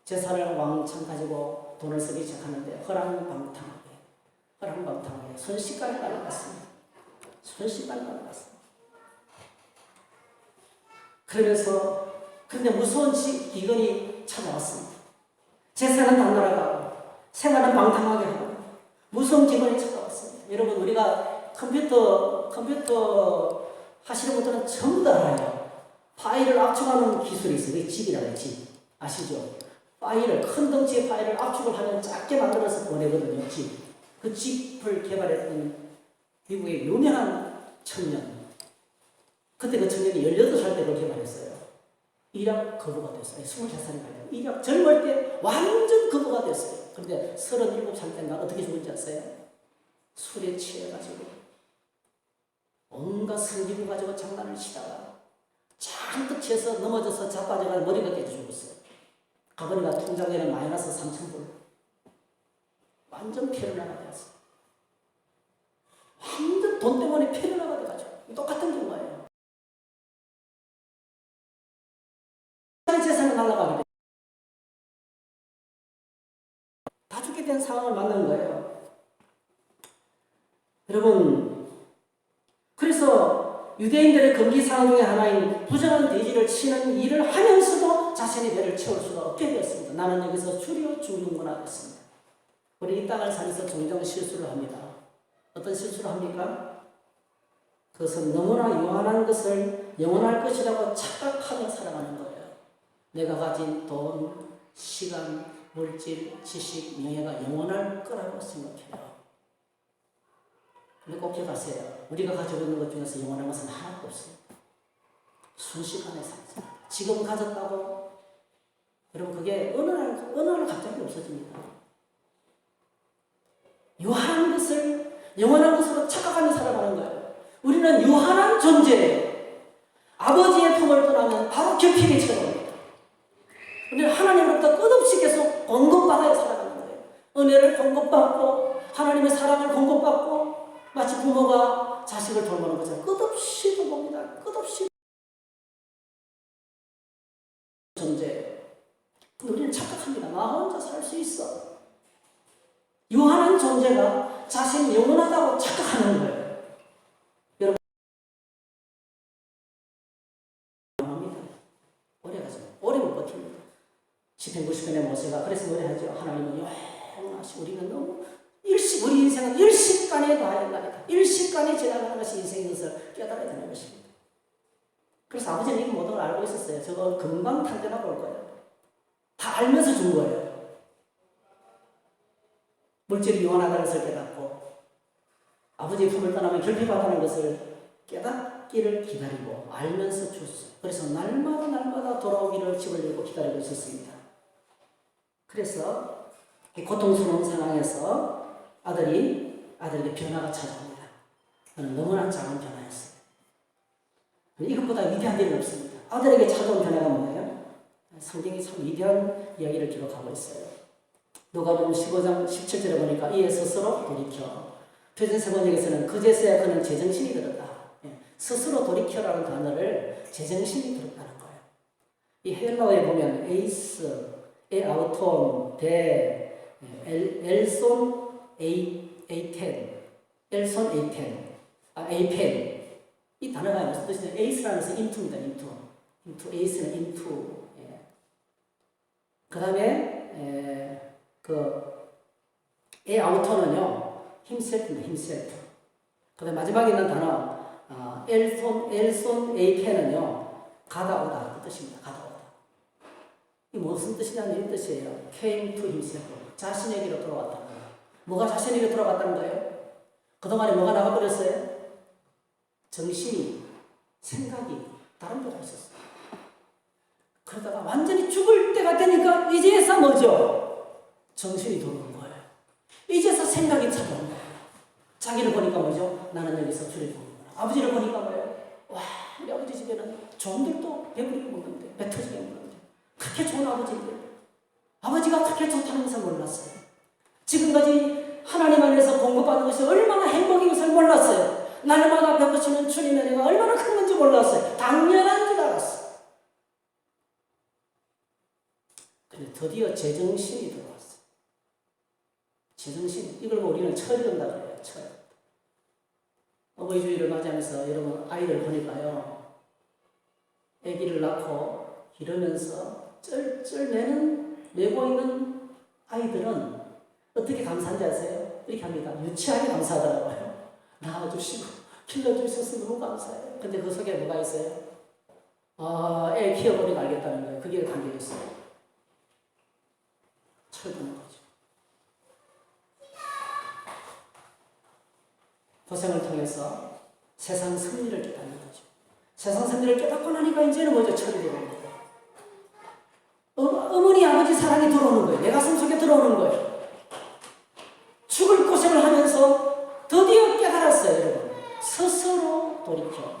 재산을 왕창 가지고 돈을 쓰기 시작하는데 허랑방탕하게 순식간에 날아갔습니다. 순식간에 날아갔습니다. 그러면서 근데 무서운 기근이 찾아왔습니다. 재산은 다 날아가고 생활은 방탕하게 하고 무성 직원이 찾아왔습니다. 여러분, 우리가 컴퓨터 하시는 분들은 전부 다 알아요. 파일을 압축하는 기술이 있어요. 그게 칩이라고 해요. 칩. 아시죠? 파일을, 큰 덩치의 파일을 압축을 하면 작게 만들어서 보내거든요. 칩. 그 칩을 개발했던 미국의 유명한 청년. 그때 그 청년이 18살 때 그걸 개발했어요. 일약 거부가 됐어요. 23살이 가요. 일약 젊을 때 완전 거부가 됐어요. 그런데 37살 때인가 어떻게 죽은지 아세요? 술에 취해가지고 온갖 성기구 가지고 장난을 치다가 잔뜩 취해서 넘어져서 자빠져가 머리가 깨져 죽었어요. 가버니가 통장에는 마이너스 3,000불. 완전 폐륜화가 되었어요. 완전 돈 때문에 폐륜화가 돼가지고 똑같은 경우예요. 재산을 날라가게 돼요. 다 죽게 된 상황을 만난 거예요. 여러분, 그래서 유대인들의 금기사항 중에 하나인 부정한 돼지를 치는 일을 하면서도 자신의 배를 채울 수가 없게 되었습니다. 나는 여기서 줄여 죽는구나 했습니다. 우리 이 땅을 살면서 종종 실수를 합니다. 어떤 실수를 합니까? 그것은 너무나 영원한 것을 영원할 것이라고 착각하며 살아가는 거예요. 내가 가진 돈, 시간, 물질, 지식, 명예가 영원할 거라고 생각해요. 근데 꼭 기억하세요. 우리가 가지고 있는 것 중에서 영원한 것은 하나도 없어요. 순식간에 살죠. 지금 가졌다고 여러분 그게 어느 날 갑자기 없어집니다. 유한한 것을 영원한 것으로 착각하며 살아가는 거예요. 우리는 유한한 존재예요. 아버지의 품을 떠나면 바로 결핍이 찾아옵니다. 우리는 하나님으로부터 끝없이 계속 공급받아야 살아가는 거예요. 은혜를 공급받고 하나님의 사랑을 공급받고 마치 부모가 자식을 돌보는 것처럼 끝없이 돌봅니다. 끝없이 존재예요. 우리는 착각합니다. 나 혼자 살 수 있어. 유한한 존재가 자신이 영원하다고 착각하는 거예요. 여러분, 오래 못 버팁니다. 시편 90편의 모세가 그래서 노래하죠. 하나님은 영원하시고 우리는 너무 우리 인생은 일식간에 놔야 된다. 일식간에 지나가는 것이 인생인 것을 깨달아야 되는 것입니다. 그래서 아버지는 이 모든 걸 알고 있었어요. 저거 금방 탄전하고 올 거예요. 다 알면서 준 거예요. 물질이 영원하다는 것을 깨닫고 아버지의 품을 떠나면 결핍하다는 것을 깨닫기를 기다리고 알면서 줬어요. 그래서 날마다 돌아오기를 집을 열고 기다리고 있었습니다. 그래서 이 고통스러운 상황에서 아들에게 변화가 찾아옵니다. 그는 너무나 작은 변화였어요. 이것보다 위대한 일은 없습니다. 아들에게 찾아온 변화가 뭐예요? 성경이 참 위대한 이야기를 기록하고 있어요. 누가복음 15장 17절에 보니까 이에 스스로 돌이켜. 표준세번역에서는 그제서야 그는 제정신이 들었다. 스스로 돌이켜라는 단어를 제정신이 들었다는 거예요. 이 헬라어에 보면 에이스, 에아우톤, 엘손, 에이텐, 엘손, 에이펜. 이 단어가 무슨 뜻이냐면 에이스라는 것은 인투입니다. 인투. 에이스는 인투. 그 다음에 에아우토는요 힘셀프입니다. 힘셀프. 그 다음에 마지막에 있는 단어 엘손 에이펜은요 가다 오다 그 뜻입니다. 가다 오다. 이 무슨 뜻이냐면 이 뜻이에요. came to himself. 자신에게로 돌아왔다는 거예요. 뭐가 자신에게 돌아왔다는 거예요? 그동안에 뭐가 나가버렸어요? 정신이, 생각이 다른 데가 있었어요. 그러다가 완전히 죽을 때가 되니까 이제서 뭐죠? 정신이 돌아오는 거예요. 이제서 생각이 찾아오는 거예요. 자기를 보니까 뭐죠? 나는 여기서 줄이 보는구나. 아버지를 보니까 뭐예요? 와, 우리 아버지 집에는 종들도 배부르게 먹는데, 배 터지게 먹는데, 그렇게 좋은 아버지인데, 아버지가 그렇게 좋다는 것을 몰랐어요. 지금까지 하나님 안에서 공급받는 것이 얼마나 행복인 것을 몰랐어요. 날마다 베푸시는 주님의 은혜가 얼마나 큰 건지 몰랐어요. 당연한 줄 알았어요. 근데 드디어 제정신이 들어왔어요. 제정신. 이걸 우리는 철이른다 그래요. 철. 어버이 주일을 맞이하면서 여러분 아이들 보니까요. 아기를 낳고 기르면서 쩔쩔 매고 있는 아이들은 어떻게 감사한지 아세요? 이렇게 합니다. 유치하게 감사하더라고요. 낳아주시고 길러주셔서 너무 감사해요. 근데 그 속에 뭐가 있어요? 애 키워보니까 알겠다는 거예요. 그게 담겨있어요. 철드는 거죠. 고생을 통해서 세상 승리를 깨닫는 거죠. 세상 승리를 깨닫고 나니까 이제는 뭐죠? 철이 되는 거예요. 어머니, 아버지 사랑이 들어오는 거예요. 내 가슴 속에 들어오는 거예요. 죽을 고생을 하면서 드디어 깨달았어요, 여러분. 스스로 돌이켜.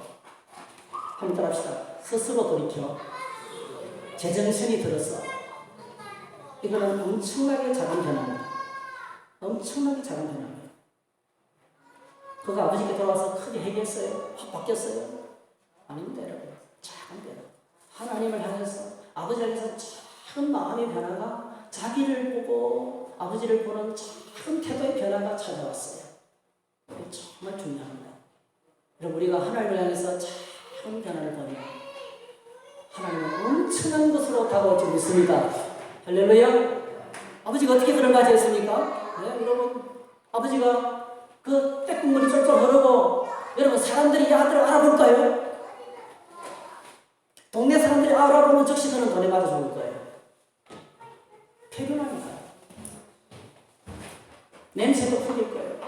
한번 따라합시다. 스스로 돌이켜. 제정신이 들어서. 이거는 엄청나게 작은 변화입니다. 엄청나게 작은 변화입니다. 그가 아버지께 돌아와서 크게 해결했어요? 확 바뀌었어요? 아닙니다, 여러분. 작은 변화. 하나님을 향해서, 아버지를 향해서 작은 마음의 변화가 자기를 보고 아버지를 보는 작은 태도의 변화가 찾아왔어요. 이게 정말 중요합니다. 여러분, 우리가 하나님을 향해서 작은 변화를 보면 하나님은 엄청난 것으로 다가올 줄 믿습니다. 할렐루야. 아버지가 어떻게 그런 가지 했습니까? 네, 여러분, 아버지가 그 떼국물이 쫄쫄 흐르고, 여러분, 사람들이 이 아들을 알아볼까요? 동네 사람들이 알아보면 즉시 그는 돈에 맞아 죽을 거예요. 폐륜하니까요. 냄새도 풀릴 거예요.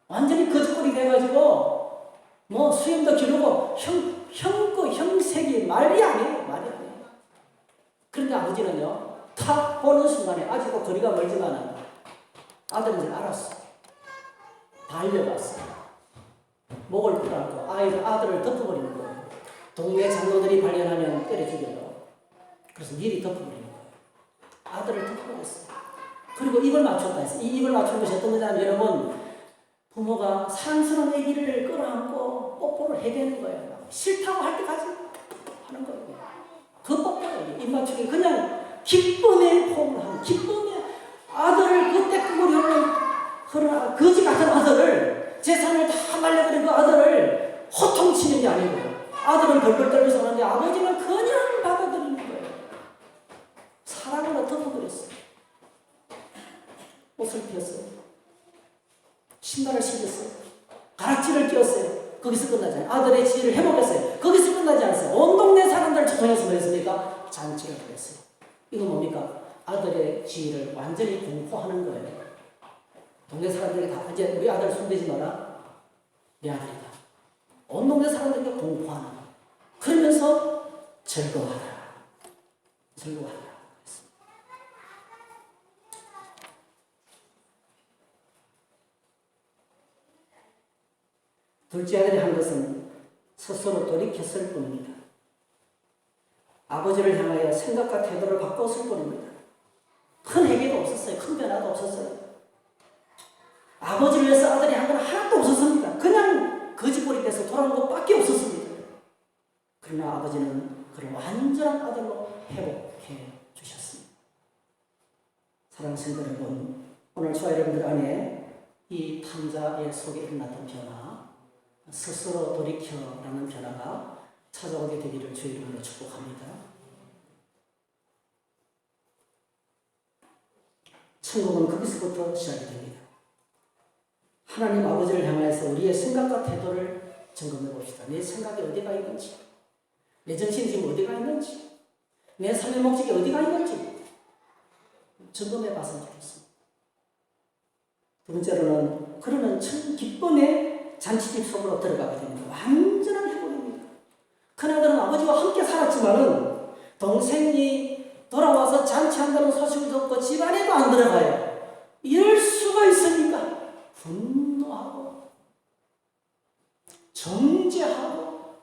완전히 거짓골이 돼가지고 뭐 수염도 기르고 형색이 말이 아니에요. 말이 아니에요. 그런데 아버지는요, 탁 보는 순간에, 아직도 거리가 멀지만 아들인 줄 알았어. 달려갔어. 목을 끌어안고 아들을 덮어버리는 거예요. 동네 장로들이 발견하면 때려 죽여요. 그래서 미리 덮어버리는 거예요. 아들을 덮어버렸어요. 그리고 입을 맞췄다 했어요. 이 입을 맞춘 것이 어떤 거냐면, 여러분, 부모가 사랑스러운 아기를 끌어안고 뽀뽀를 해대는 거예요. 싫다고 할 때까지 하는 거예요. 그 뽀뽀예요. 입 맞추기. 그냥 기쁨의 포옹을 하는, 기쁨의 아들을, 그때 흐르는 거지 같은 아들을, 재산을 다 말려버린 그 아들을 호통치는 게 아니고, 아들은 벌벌 떨면서 하는데 아버지는 그냥 받아들이는 거예요. 사랑으로 덮어버렸어요. 옷을 폈어요. 신발을 신겼어요. 가락지를 끼웠어요. 거기서 끝나지 않아요. 아들의 지혜를 회복했어요. 거기서 끝나지 않았어요. 온 동네 사람들을 초청해서 뭐 했습니까? 잔치를 했어요. 이거 뭡니까? 아들의 지혜를 완전히 공포하는 거예요. 동네 사람들이 다, 이제 우리 아들 손대지 마라. 내 아들이다. 온 동네 사람들에게 공포하는 거예요. 그러면서 즐거워하라. 즐거워하라. 둘째 아들이 한 것은 스스로 돌이켰을 뿐입니다. 아버지를 향하여 생각과 태도를 바꿨을 뿐입니다. 큰 해결도 없었어요. 큰 변화도 없었어요. 아버지를 위해서 아들이 한 건 하나도 없었습니다. 그냥 거짓골이 돼서 돌아온 것밖에 없었습니다. 그러나 아버지는 그를 완전한 아들로 회복해 주셨습니다. 사랑하는 성도 여러분, 오늘 저와 여러분들 안에 이 탐자의 속에 일어났던 변화, 스스로 돌이켜라는 변화가 찾아오게 되기를 주의 이름으로 축복합니다. 천국은 거기서부터 시작이 됩니다. 하나님 아버지를 향해서 우리의 생각과 태도를 점검해 봅시다. 내 생각이 어디가 있는지, 내 정신이 지금 어디가 있는지, 내 삶의 목적이 어디가 있는지 점검해 봤으면 좋겠습니다. 두 번째로는, 그러면 참 기쁨의 잔치집 속으로 들어가게 됩니다. 완전한 회복입니다. 큰아들은 아버지와 함께 살았지만은 동생이 돌아와서 잔치한다는 소식을 듣고 집안에도 안 들어가요. 이럴 수가 있습니까? 분노하고 정죄하고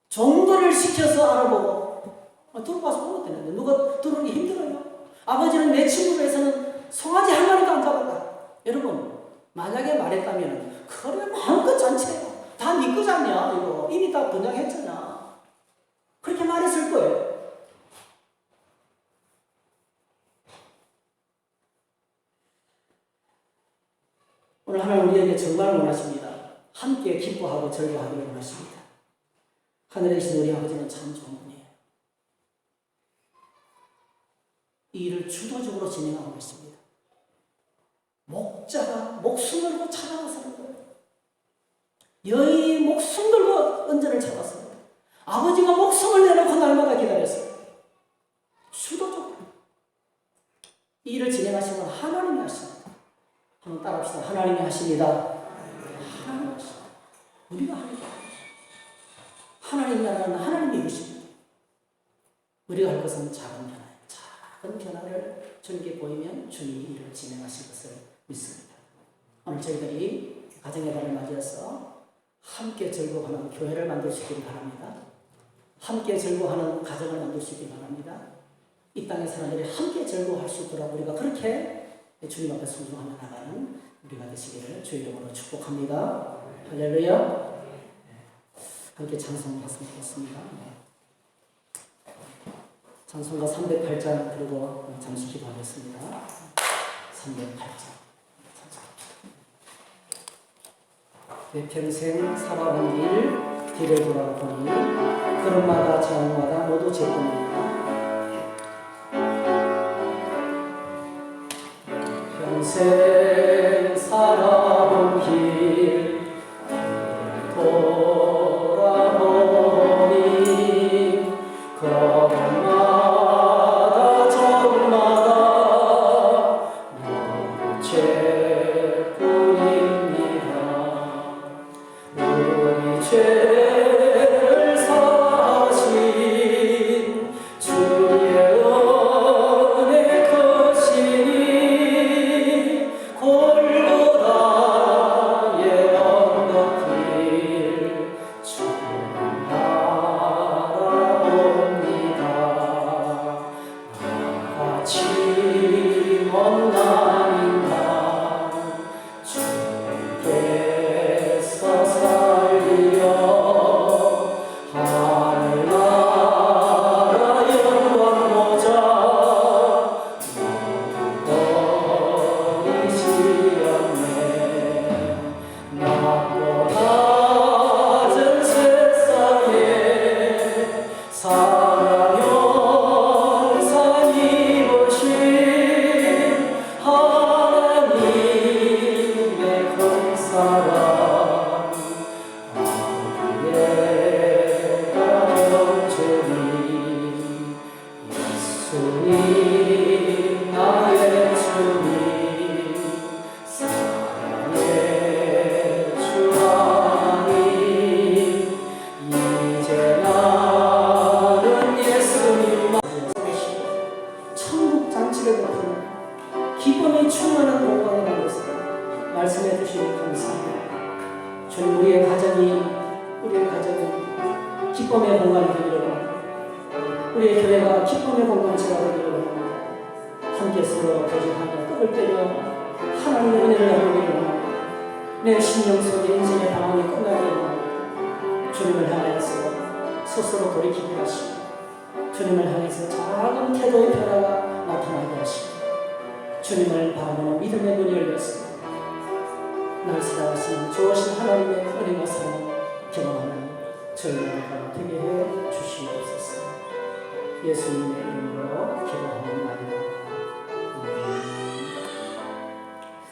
정도를 시켜서 알아보고 들어가서 보면 되는데 누가 들어오기 힘들어요. 아버지는 내 친구를 해서는 송아지 한 마리도 안 잡았다. 여러분, 만약에 말했다면 그래 마음껏 잔치해요. 다 네 거잖냐 이거. 이미 다 분양했잖아. 그렇게 말했을 거예요. 오늘 하나님 우리에게 정말 원하십니다. 함께 기뻐하고 즐거워하기를 원하십니다. 하늘에 계신 우리 아버지는 참 좋은 분이에요. 이 일을 주도적으로 진행하고 있습니다. 목자가 목숨 걸고 찾아가서는 거예요. 여인이 목숨 걸고 은전을 찾았습니다. 아버지가 목숨을 내놓고 날마다 기다렸어요. 수도적으로 이 일을 진행하신 건 하나님이 하십니다. 한번 따라합시다. 하나님이 하십니다. 하나님이 하십니다. 우리가 하는 거예요. 하나님 나라는 하나님이 이루십니다. 우리가 할 것은 작은 변화예요. 작은 변화를 주님께 보이면 주님이 일을 진행하실 것을 믿습니다. 오늘 저희들이 가정의 달을 맞이해서 함께 즐거워하는 교회를 만들 수 있기를 바랍니다. 함께 즐거워하는 가정을 만들 수 있기를 바랍니다. 이 땅의 사람들이 함께 즐거워할 수 있도록 우리가 그렇게 주님 앞에 순종하며 나가는 우리가 되시기를 주 이름으로 축복합니다. 할렐루야. 함께 찬송했으면 좋겠습니다. 찬송가 308장 그리고 잠시 기도하겠습니다. 308장. 내 평생 살아온 길을 돌아보니 걸음마다 자음마다 모두 제 꿈입니다. 평생 살아온 길 돌아보니 걸음마다 자음마다 모두 제 꿈입니다. 우리 죄를 사신 주의 은혜 크시니 골고다의 언덕길 주님 바라봅니다. 나같이 못난 인간 주께서 살리려 하늘나라 영광 보좌 버리지 않네. 나보다 낮은 세상에 사랑 영상 입으신 하나님의 큰 사랑 아버지의 가정주님 예수님 나의 주님 사랑의 주 하나님 이제 나는 예수님만 모시고 천국 잔치를 베푸는 기쁨이 충만한 공간을 만들어서 말씀해 주시니 감사합니다. 주님 우리의 가정이 기쁨의 공간이 되기를 원합니다. 우리의 교회가 기쁨의 공동체가 되기를 원합니다. 함께 서로 교제하며 떡을 때려 하나님의 은혜를 나누기를 원합니다. 내 심령 속에 인생의 방황이 끝나기를 원합니다. 주님을 향해서 스스로 돌이키게 하시고 주님을 향해서 작은 태도의 변화가 나타나게 하시고 주님을 바라보는 믿음의 문이 열렸습니다. 날 살아가시는 좋으신 하나님의 은혜와 사랑 경험하는 저희가 되게 해 주시옵소서. 예수님의 이름으로 기도하옵나이다.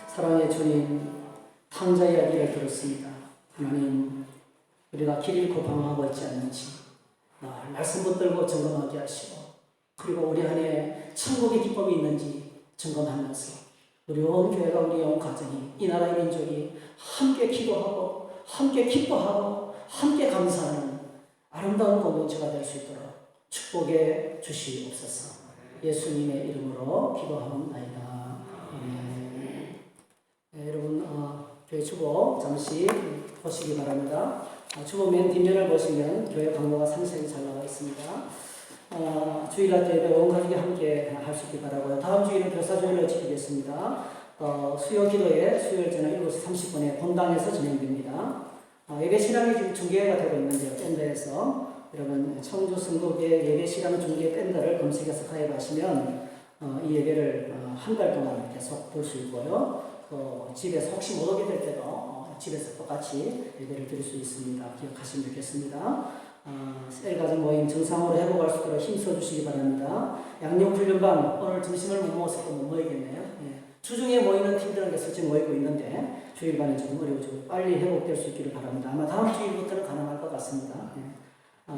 사랑의 주님, 탕자 이야기를 들었습니다. 하나님, 우리가 길 잃고 방황하고 있지 않는지 말씀 붙들고 점검하게 하시고 그리고 우리 안에 천국의 기쁨이 있는지 점검하면서 우리 온 교회가 우리 온 가정이 이 나라의 민족이 함께 기도하고 함께 기뻐하고 함께 감사하는 아름다운 공동체가 될 수 있도록 축복해 주시옵소서. 예수님의 이름으로 기도하옵나이다. 네, 여러분 교회 주보 잠시 보시기 바랍니다. 주보 맨 뒷면을 보시면 교회 광고가 상세히 잘 나와 있습니다. 주일날 예배 온 가족이 함께 할 수 있기 바라고요. 다음 주일은 교사주일을 지키겠습니다. 수요 기도회 수요일 저녁 7시 30분에 본당에서 진행됩니다. 예배 시간이 지금 중계가 되고 있는데요. 밴드에서 여러분 청주 성도계 예배 시간 중계 밴드를 검색해서 가입하시면 이 예배를 한 달 동안 계속 볼 수 있고요. 집에서 혹시 못 오게 될 때도 집에서 똑같이 예배를 드릴 수 있습니다. 기억하시면 좋겠습니다. 셀가정 모임 정상으로 회복할 수 있도록 힘써 주시기 바랍니다. 양육훈련반 오늘 점심을 못 먹어서 못 모이겠네요. 예. 주중에 모이는 팀들은 계속 모이고 있는데 주일반은 조금 어려우죠. 빨리 회복될 수 있기를 바랍니다. 아마 다음 주일부터는 가능할 것 같습니다.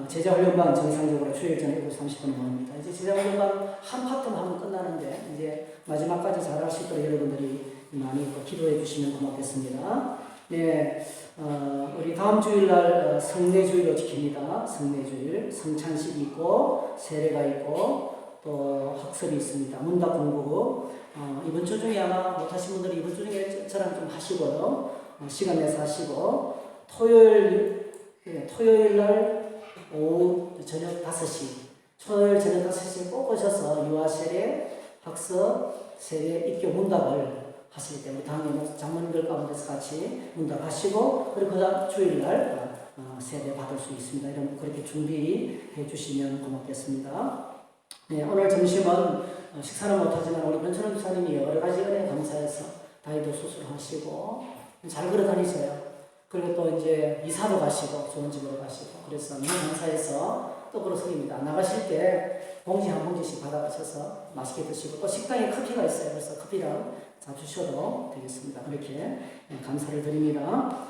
제자훈련반 정상적으로 주일 전에 7시 30분 모입니다. 이제 제자훈련반 한 파트만 하면 끝나는데 이제 마지막까지 잘할 수 있도록 여러분들이 많이 기도해 주시면 고맙겠습니다. 네, 우리 다음 주일날 성례주일로 지킵니다. 성례주일, 성찬식이 있고 세례가 있고 또 학설이 있습니다. 문답 공부. 이번 주 중에 아마 못하신 분들이 이번 주 중에 저랑 좀 하시고요. 시간 내서 하시고 토요일 날 오후 저녁 5시, 토요일 저녁 5시에 꼭 오셔서 유아 세례, 학서, 세례, 입교 문답을 하실 때 우리 당연히 장모님들 가운데서 같이 문답하시고 그리고 그 다음 주일날 세례 받을 수 있습니다. 이런 그렇게 준비해 주시면 고맙겠습니다. 네, 오늘 점심은 식사는 못하지만 우리 변천원 주사님이 여러 가지 은혜 감사해서 다이도 수술하시고 잘 걸어 다니세요. 그리고 또 이제 이사도 가시고 좋은 집으로 가시고 그래서 너무 감사해서 떡으로 드립니다. 나가실 때 봉지 한 봉지씩 받아가셔서 맛있게 드시고 또 식당에 커피가 있어요. 그래서 커피랑 자 주셔도 되겠습니다. 그렇게 감사를 드립니다.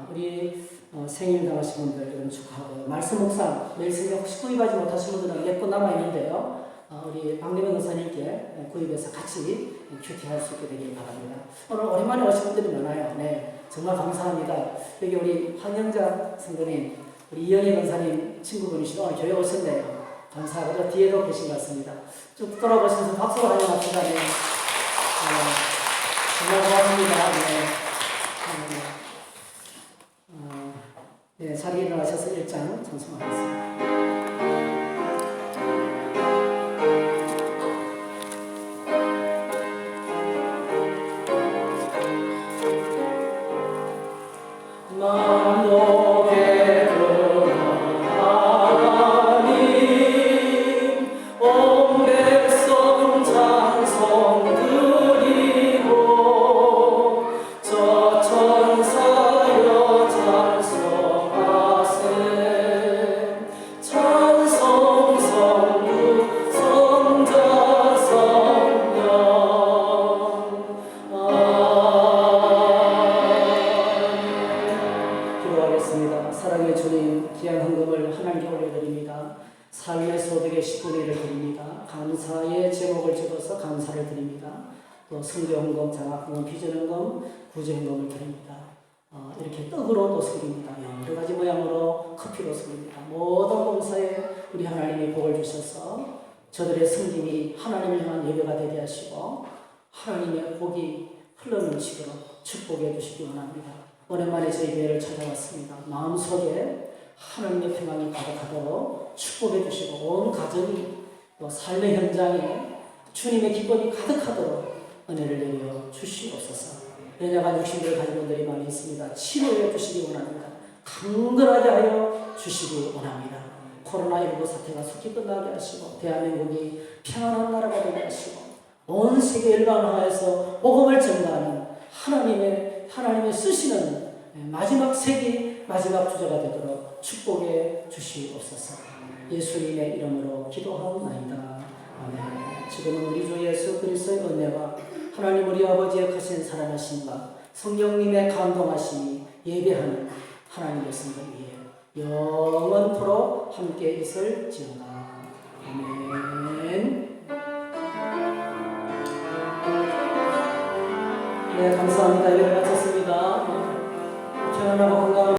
우리 생일 당하신 분들 여러분 축하하고요. 말씀 묵상 매일 새벽 혹시 구입하지 못하신 분들은 몇 권 남아있는데요. 우리 박래명 권사님께 구입해서 같이 큐티할 수 있게 되길 바랍니다. 오늘 오랜만에 오신 분들이 많아요. 네, 정말 감사합니다. 여기 우리 황영자 성도님, 우리 이영희 권사님 친구분이시고 오늘 교회 오셨네요. 감사하고 뒤에도 계신 것 같습니다. 쭉 돌아보시면서 박수로 환영합시다. 네. 정말 고맙습니다. 네, 자리에 일어나셔서 1장 찬송하겠습니다. 사랑의 주님, 귀한 헌금을 하나님께 올려드립니다. 삶의 소득의 10분의 1을 드립니다. 감사의 제목을 적어서 감사를 드립니다. 또 성교헌금, 장학헌금, 비전헌금, 구제헌금을 드립니다. 이렇게 떡으로 또 드립니다. 여러 가지 모양으로 커피로 드립니다. 모든 봉사에 우리 하나님이 복을 주셔서 저들의 승진이 하나님을 향한 예배가 되게 하시고 하나님의 복이 흘러넘치도록 축복해 주시기 원합니다. 오랜만에 저희 교회를 찾아왔습니다. 마음속에 하나님의 평안이 가득하도록 축복해 주시고 온 가정이 또 삶의 현장에 주님의 기쁨이 가득하도록 은혜를 내려 주시옵소서. 연약한 육신을 가진 분들이 많이 있습니다. 치료해 주시기 원합니다. 강건하게 하여 주시기 원합니다. 코로나19 사태가 속히 끝나게 하시고 대한민국이 평안한 나라가 되게 하시고 온 세계 열방화에서 복음을 전가하는 하나님의 쓰시는 마지막 세기 마지막 주자가 되도록 축복해 주시옵소서. 예수님의 이름으로 기도하옵나이다. 아멘. 지금은 우리 주 예수 그리스도의 은혜와 하나님 우리 아버지의 크신 사랑하심과 성령님의 감동하심이 예배하는 하나님의 성도 위에 영원토록 함께 있을지어다. 아멘. 네, 감사합니다. 예배를 마쳤습니다. 평안하고 건강한